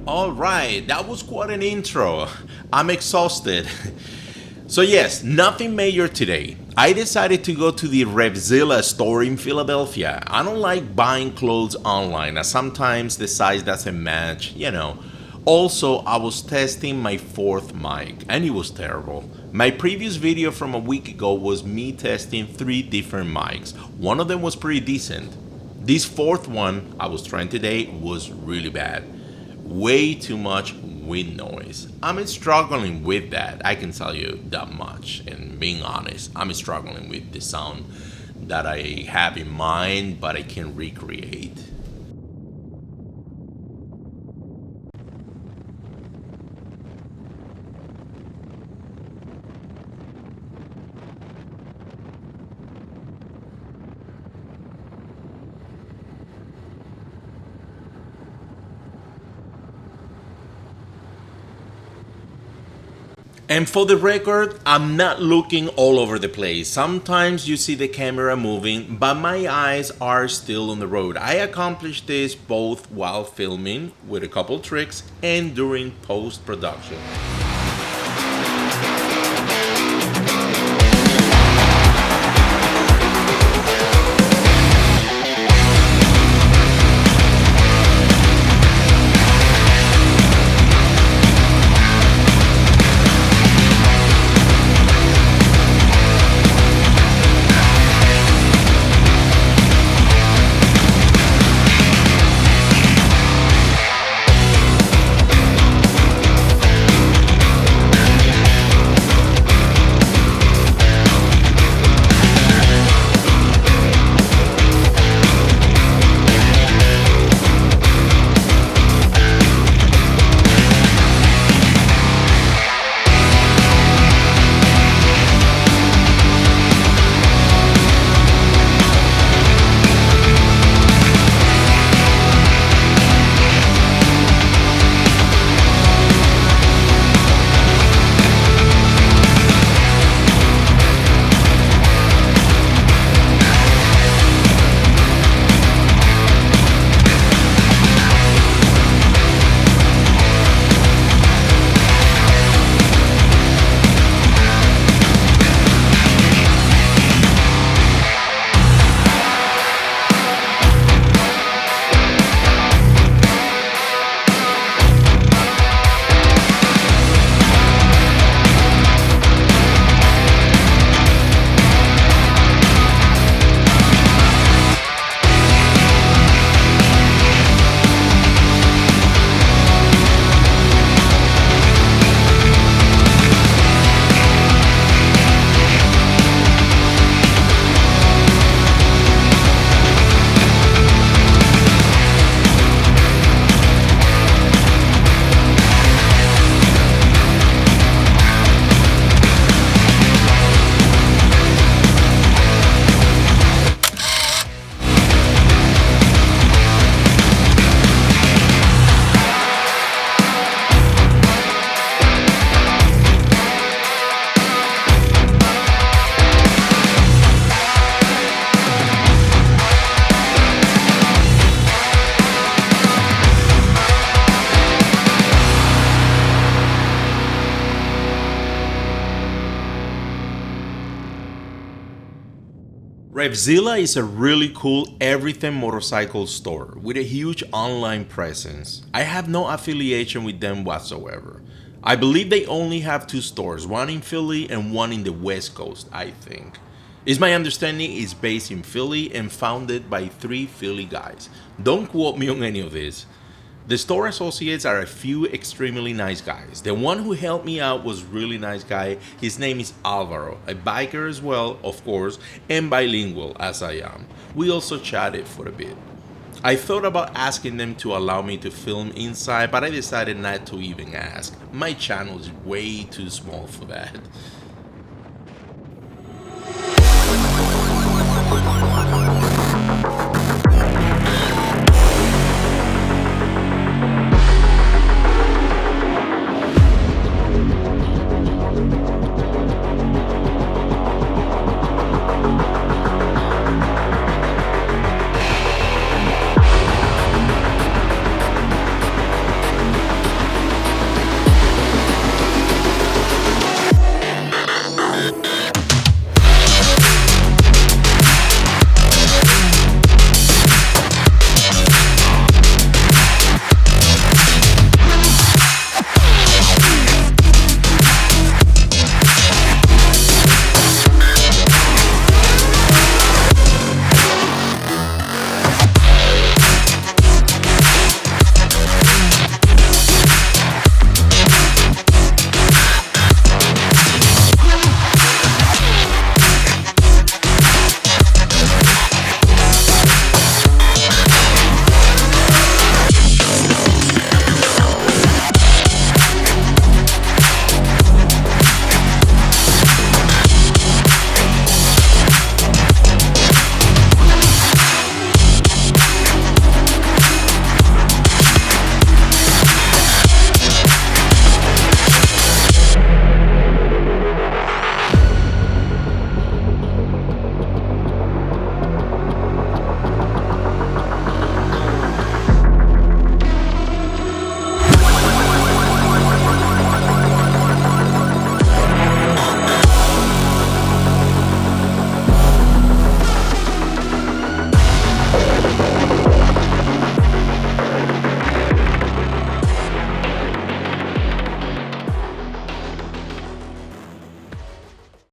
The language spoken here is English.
All right, that was quite an intro. I'm exhausted. So yes, nothing major today. I decided to go to the RevZilla store in Philadelphia. I don't like buying clothes online as sometimes the size doesn't match. Also, I was testing my fourth mic and it was terrible. My previous video from a week ago was me testing three different mics. One of them was pretty decent. This fourth one I was trying today was really bad. Way too much wind noise. I'm struggling with that. I can tell you that much. And being honest, I'm struggling with the sound that I have in mind, but I can recreate. And for the record, I'm not looking all over the place. Sometimes you see the camera moving, but my eyes are still on the road. I accomplished this both while filming with a couple tricks and during post-production. RevZilla is a really cool everything motorcycle store with a huge online presence. I have no affiliation with them whatsoever. I believe they only have two stores, one in Philly and one in the West Coast, I think. It's my understanding it's based in Philly and founded by three Philly guys. Don't quote me on any of this. The store associates are a few extremely nice guys. The one who helped me out was really nice guy. His name is Alvaro, a biker as well, of course, and bilingual as I am. We also chatted for a bit. I thought about asking them to allow me to film inside, but I decided not to even ask. My channel is way too small for that.